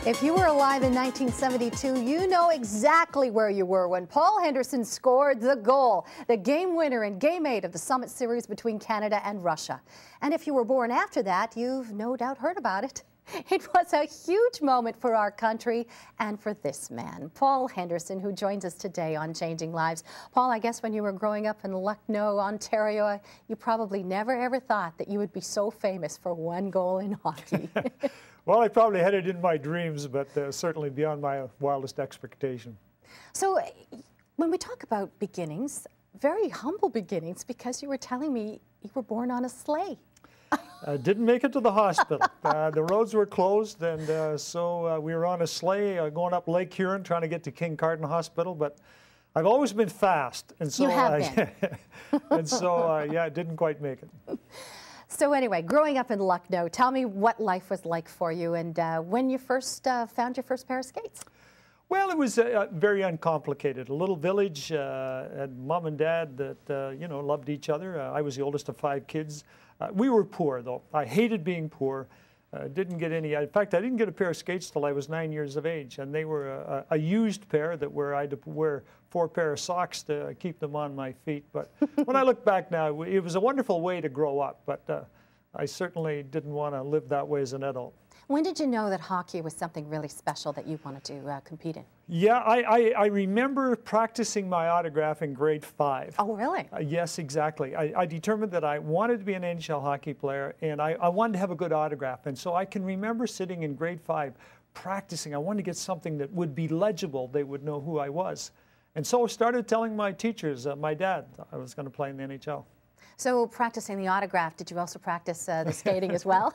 If you were alive in 1972, you know exactly where you were when Paul Henderson scored the goal, the game winner in Game 8 of the Summit Series between Canada and Russia. And if you were born after that, you've no doubt heard about it. It was a huge moment for our country and for this man, Paul Henderson, who joins us today on Changing Lives. Paul, I guess when you were growing up in Lucknow, Ontario, you probably never ever thought that you would be so famous for one goal in hockey. Well, I probably had it in my dreams, but certainly beyond my wildest expectation. So when we talk about beginnings, very humble beginnings, because you were telling me you were born on a sleigh. Didn't make it to the hospital. The roads were closed, and so we were on a sleigh going up Lake Huron trying to get to King Carton Hospital, but I've always been fast, and so you have been. and so yeah, I didn't quite make it. So anyway, growing up in Lucknow, tell me what life was like for you, and when you first found your first pair of skates. Well, it was very uncomplicated. A little village, and mom and dad that you know, loved each other. I was the oldest of 5 kids. We were poor, though. I hated being poor. Didn't get any. In fact, I didn't get a pair of skates till I was 9 years of age, and they were a used pair that where I had to wear 4 pair of socks to keep them on my feet. But when I look back now, it was a wonderful way to grow up. But I certainly didn't want to live that way as an adult. When did you know that hockey was something really special that you wanted to compete in? Yeah, I remember practicing my autograph in grade 5. Oh, really? Yes, exactly. I determined that I wanted to be an NHL hockey player, and I wanted to have a good autograph. And so I can remember sitting in grade 5 practicing. I wanted to get something that would be legible. They would know who I was. And so I started telling my teachers, my dad, I was going to play in the NHL. So practicing the autograph, did you also practice the skating as well?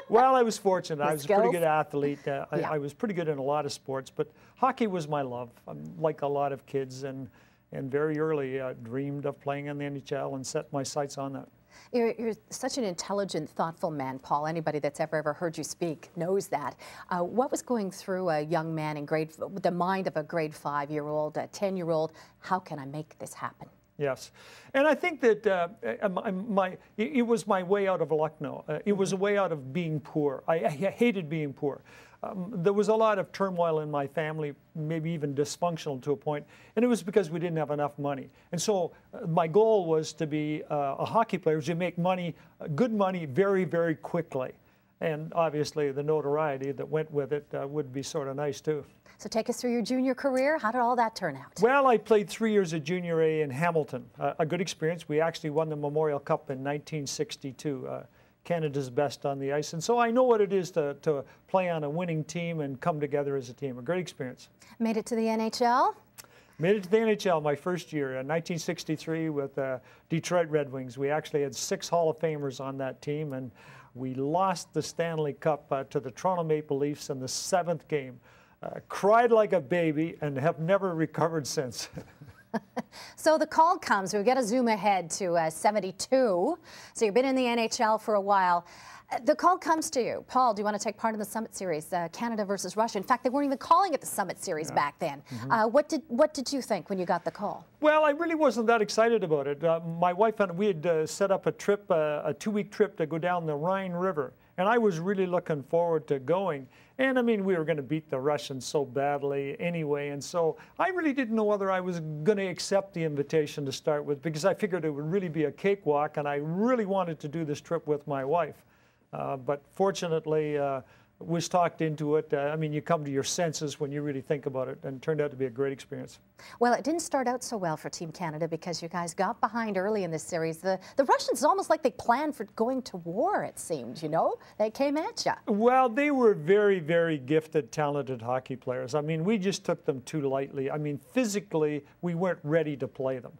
Well, I was fortunate. I was skills? a pretty good athlete. Yeah. I was pretty good in a lot of sports, but hockey was my love. Like a lot of kids, and very early dreamed of playing in the NHL and set my sights on that. You're such an intelligent, thoughtful man, Paul. Anybody that's ever heard you speak knows that. What was going through a young man in the mind of a grade 5-year-old, a 10-year-old? How can I make this happen? Yes, and I think that it was my way out of Lucknow. It was a way out of being poor. I hated being poor. There was a lot of turmoil in my family, maybe even dysfunctional to a point, and it was because we didn't have enough money. And so my goal was to be a hockey player, to make money, good money, very, very quickly. And obviously the notoriety that went with it would be sort of nice too. So take us through your junior career. How did all that turn out? Well, I played 3 years of Junior A in Hamilton. A good experience. We actually won the Memorial Cup in 1962. Canada's best on the ice. And so I know what it is to play on a winning team and come together as a team. A great experience. Made it to the NHL? Made it to the NHL my first year in 1963 with Detroit Red Wings. We actually had 6 Hall of Famers on that team, and we lost the Stanley Cup to the Toronto Maple Leafs in the 7th game. Cried like a baby and have never recovered since. So the call comes. We've got to zoom ahead to 72. So you've been in the NHL for a while. The call comes to you. Paul, do you want to take part in the Summit Series, Canada versus Russia? In fact, they weren't even calling it the Summit Series back then. What did you think when you got the call? Well, I really wasn't that excited about it. My wife and we had set up a trip, a 2-week trip to go down the Rhine River. And I was really looking forward to going. And I mean, we were going to beat the Russians so badly anyway. And so I really didn't know whether I was going to accept the invitation to start with, because I figured it would really be a cakewalk. And I really wanted to do this trip with my wife. But fortunately, was talked into it. I mean, you come to your senses when you really think about it, and it turned out to be a great experience. Well, it didn't start out so well for Team Canada because you guys got behind early in this series. The Russians, almost like they planned for going to war, it seemed, you know? They came at you. Well, they were very, very gifted, talented hockey players. I mean, we just took them too lightly. I mean, physically, we weren't ready to play them.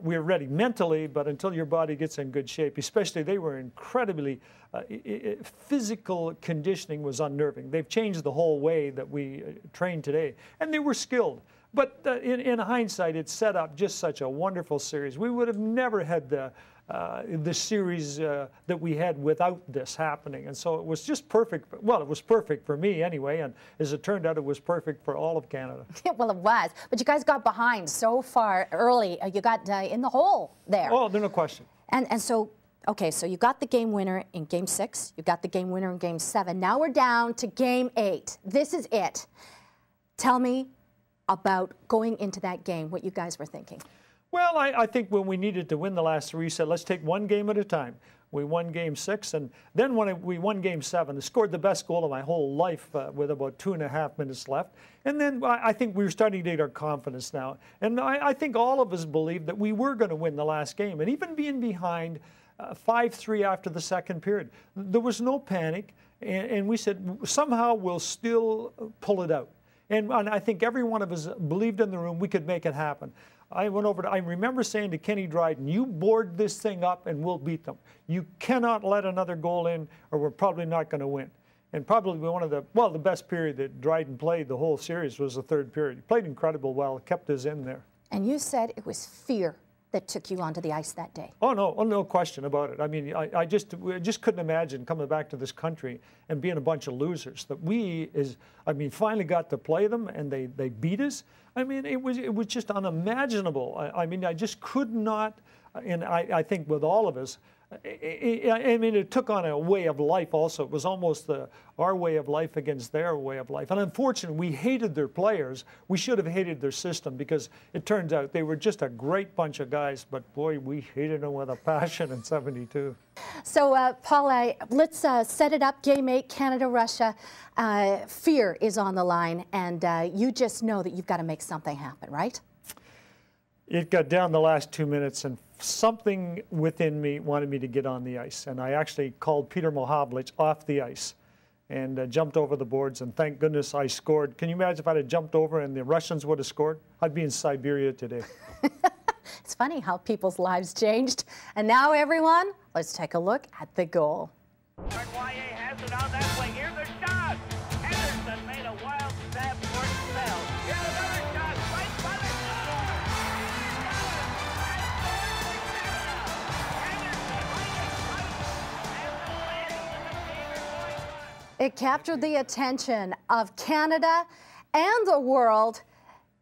We were ready mentally, but until your body gets in good shape, especially they were incredibly, physical conditioning was unnerving. They've changed the whole way that we train today, and they were skilled. But in hindsight, it set up just such a wonderful series. We would have never had the series that we had without this happening. And so it was just perfect. Well, it was perfect for me anyway, and as it turned out, it was perfect for all of Canada. Well, it was. But you guys got behind so far early. You got in the hole there. Oh, there's no question. And so Okay, so you got the game winner in Game 6. You got the game winner in Game 7. Now we're down to Game 8. This is it. Tell me about going into that game, what you guys were thinking. Well, I think when we needed to win the last 3, we said, let's take one game at a time. We won Game 6, and then when we won Game 7, I scored the best goal of my whole life with about 2.5 minutes left. And then I think we were starting to get our confidence now. And I think all of us believed that we were going to win the last game. And even being behind 5-3 after the second period, there was no panic. And we said, somehow we'll still pull it out. And I think every one of us believed in the room we could make it happen. I went over I remember saying to Kenny Dryden, you board this thing up and we'll beat them. You cannot let another goal in or we're probably not going to win. And probably one of the best period that Dryden played the whole series was the third period. He played incredible well, kept us in there. And you said it was fear that took you onto the ice that day. Oh, no question about it. I mean, I just couldn't imagine coming back to this country and being a bunch of losers. That finally got to play them and they beat us. I mean, it was just unimaginable. I mean, I just could not, and I think with all of us, I mean, it took on a way of life also. It was almost our way of life against their way of life. And unfortunately, we hated their players. We should have hated their system because it turns out they were just a great bunch of guys. But boy, we hated them with a passion in '72. So, Paul, let's set it up. Game 8, Canada-Russia. Fear is on the line, and you just know that you've got to make something happen, right? It got down the last 2 minutes, and something within me wanted me to get on the ice. And I actually called Peter Mohavlich off the ice and jumped over the boards, and thank goodness I scored. Can you imagine if I had jumped over and the Russians would have scored? I'd be in Siberia today. It's funny how people's lives changed. And now, everyone, let's take a look at the goal. Marquoyer has it on that way. Here's the shot. Henderson made a wild stab towards Bell. Here's another shot. Right by the goal. It captured the attention of Canada and the world.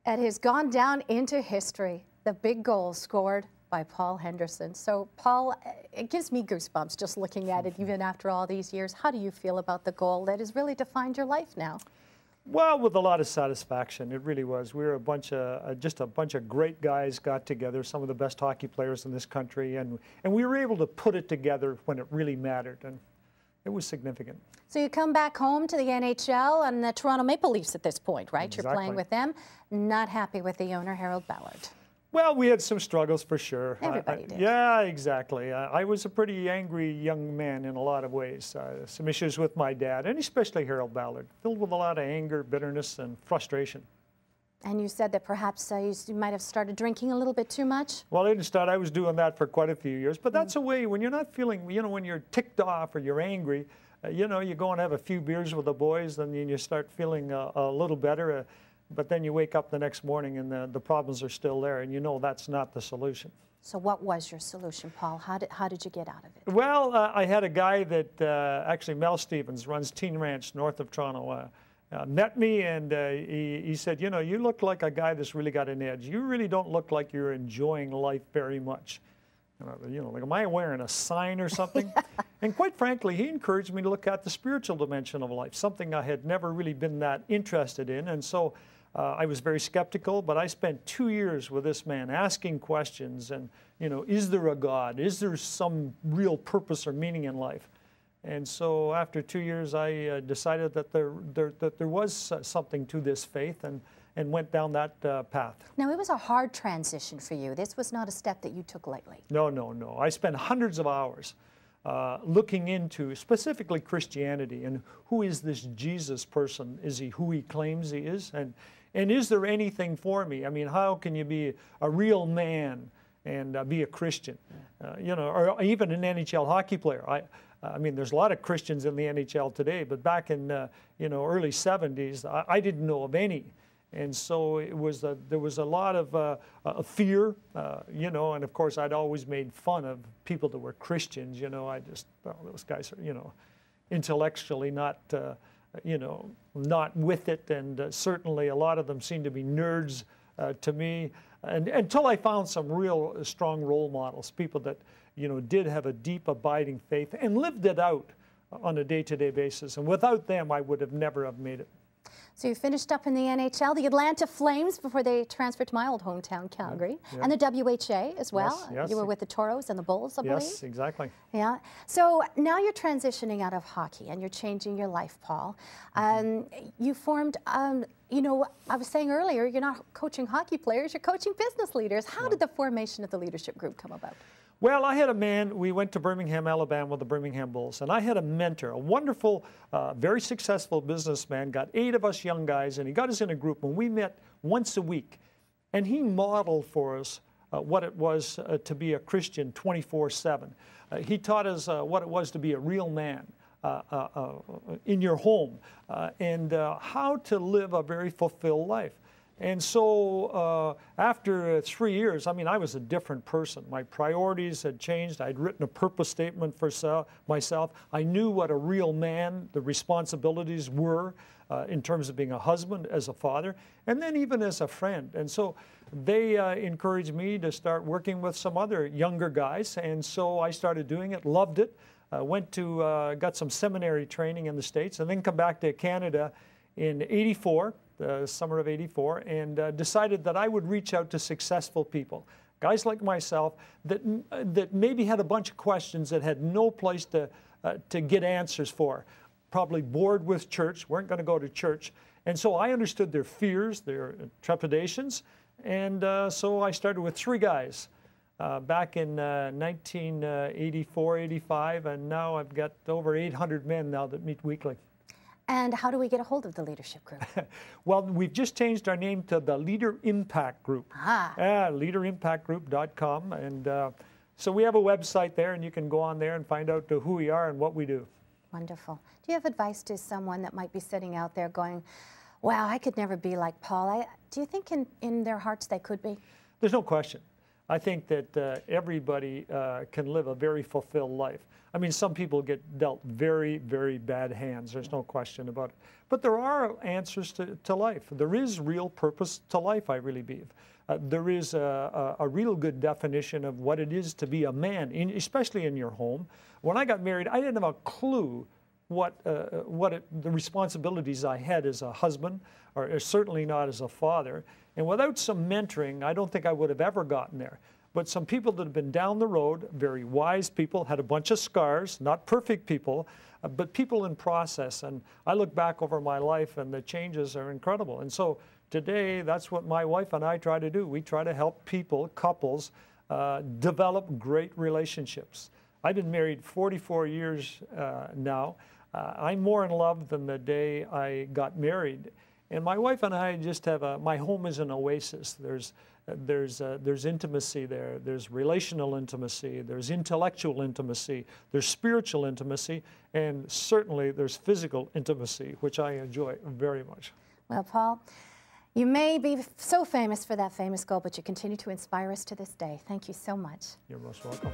It has gone down into history. The big goal scored by Paul Henderson. So, Paul, it gives me goosebumps just looking at it, even after all these years. How do you feel about the goal that has really defined your life now? Well, with a lot of satisfaction. It really was. We were just a bunch of great guys got together, some of the best hockey players in this country, and we were able to put it together when it really mattered, and it was significant. So you come back home to the NHL and the Toronto Maple Leafs at this point, right? Exactly. You're playing with them. Not happy with the owner, Harold Ballard. Well, we had some struggles for sure. Everybody did. Yeah, exactly. I was a pretty angry young man in a lot of ways. Some issues with my dad, and especially Harold Ballard, filled with a lot of anger, bitterness, and frustration. And you said that perhaps you might have started drinking a little bit too much? Well, I didn't start. I was doing that for quite a few years. But that's a way, when you're not feeling, when you're ticked off or you're angry, you go and have a few beers with the boys, and then you start feeling a little better. But then you wake up the next morning and the problems are still there, and you know that's not the solution. So what was your solution, Paul? How did you get out of it? Well, I had a guy that actually, Mel Stevens, runs Teen Ranch north of Toronto, met me, and he said, you look like a guy that's really got an edge. You really don't look like you're enjoying life very much. Like, am I wearing a sign or something? And quite frankly, he encouraged me to look at the spiritual dimension of life, something I had never really been that interested in. And so I was very skeptical, but I spent 2 years with this man asking questions and, is there a God? Is there some real purpose or meaning in life? And so after 2 years, I decided that there was something to this faith and went down that path. Now, it was a hard transition for you. This was not a step that you took lightly. No. I spent hundreds of hours looking into specifically Christianity and who is this Jesus person? Is he who he claims he is? And is there anything for me? I mean, how can you be a real man and be a Christian? Or even an NHL hockey player. I mean, there's a lot of Christians in the NHL today, but back in early 70s, I didn't know of any. And so there was a lot of fear, and of course I'd always made fun of people that were Christians. Those guys are, intellectually not with it, and certainly a lot of them seemed to be nerds to me. And until I found some real strong role models, people that, you know, did have a deep, abiding faith and lived it out on a day-to-day basis. And without them, I would have never have made it. So you finished up in the NHL, the Atlanta Flames, before they transferred to my old hometown, Calgary, and the WHA as well. Yes, yes. You were with the Toros and the Bulls, I believe. Yes, exactly. Yeah. So now you're transitioning out of hockey and you're changing your life, Paul. You formed, you know, I was saying earlier, you're not coaching hockey players, you're coaching business leaders. How did the formation of the leadership group come about? Well, I had a man, we went to Birmingham, Alabama with the Birmingham Bulls, and I had a mentor, a wonderful, very successful businessman, got 8 of us young guys, and he got us in a group, and we met once a week. And he modeled for us what it was to be a Christian 24/7. He taught us what it was to be a real man in your home, and how to live a very fulfilled life. And so after 3 years, I mean, I was a different person. My priorities had changed. I'd written a purpose statement for myself. I knew what a real man, the responsibilities were in terms of being a husband, as a father, and then even as a friend. And so they encouraged me to start working with some other younger guys. And so I started doing it, loved it, went to, got some seminary training in the States, and then come back to Canada in '84. The summer of '84, and decided that I would reach out to successful people, guys like myself that maybe had a bunch of questions that had no place to get answers for, probably bored with church, weren't going to go to church, and so I understood their fears, their trepidations, and so I started with 3 guys back in 1984, '85, and now I've got over 800 men now that meet weekly. And how do we get a hold of the leadership group? Well, we've just changed our name to the Leader Impact Group. LeaderImpactGroup.com. And so we have a website there, and you can go on there and find out who we are and what we do. Wonderful. Do you have advice to someone that might be sitting out there going, wow, I could never be like Paul? Do you think in their hearts they could be? There's no question. I think that everybody can live a very fulfilled life. I mean, some people get dealt very, very bad hands. There's no question about it. But there are answers to life. There is real purpose to life, I really believe. There is a real good definition of what it is to be a man, especially in your home. When I got married, I didn't have a clue the responsibilities I had as a husband, or certainly not as a father. And without some mentoring, I don't think I would have ever gotten there. But some people that have been down the road, very wise people, had a bunch of scars, not perfect people, but people in process. And I look back over my life and the changes are incredible. And so today, that's what my wife and I try to do. We try to help people, couples, develop great relationships. I've been married 44 years now. I'm more in love than the day I got married. And my wife and I just have my home is an oasis. There's intimacy there. There's relational intimacy. There's intellectual intimacy. There's spiritual intimacy. And certainly there's physical intimacy, which I enjoy very much. Well, Paul, you may be so famous for that famous goal, but you continue to inspire us to this day. Thank you so much. You're most welcome.